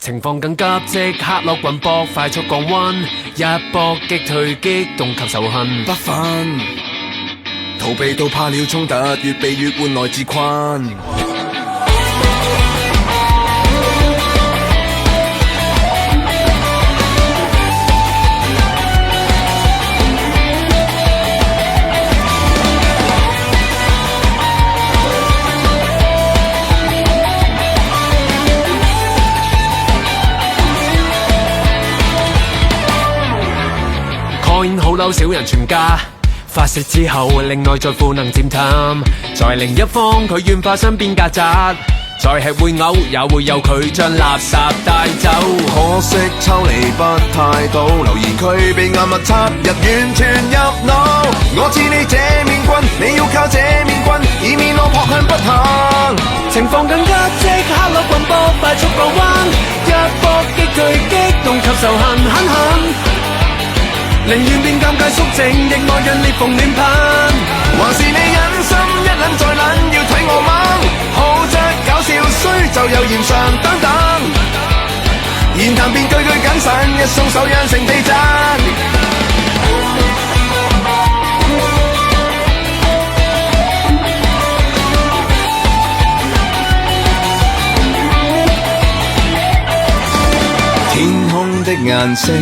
情況更急，即刻落棍搏，快速降溫，一搏擊退激動及仇恨。不忿，逃避到怕了衝突，越避越換來自困。好嬲小人全家，發泄之後令內在負能漸淡。在另一方佢願化身變曱甴，再吃會嘔也會有佢將垃圾帶走。可惜抽離不太到，留言區被暗物插入完全入腦。我似你這面棍，你要靠這面棍，以免我撲向不幸。情況更急，即刻落棍波，快速過彎，一搏擊退激動及仇恨，狠狠。寧願變尷尬肅靜，亦愛讓裂縫亂噴。還是你忍心一撚再撚，要睇我掹，好着搞笑衰就又嫌上等等。言談便句句謹慎，一鬆手釀成地震。天空的顏色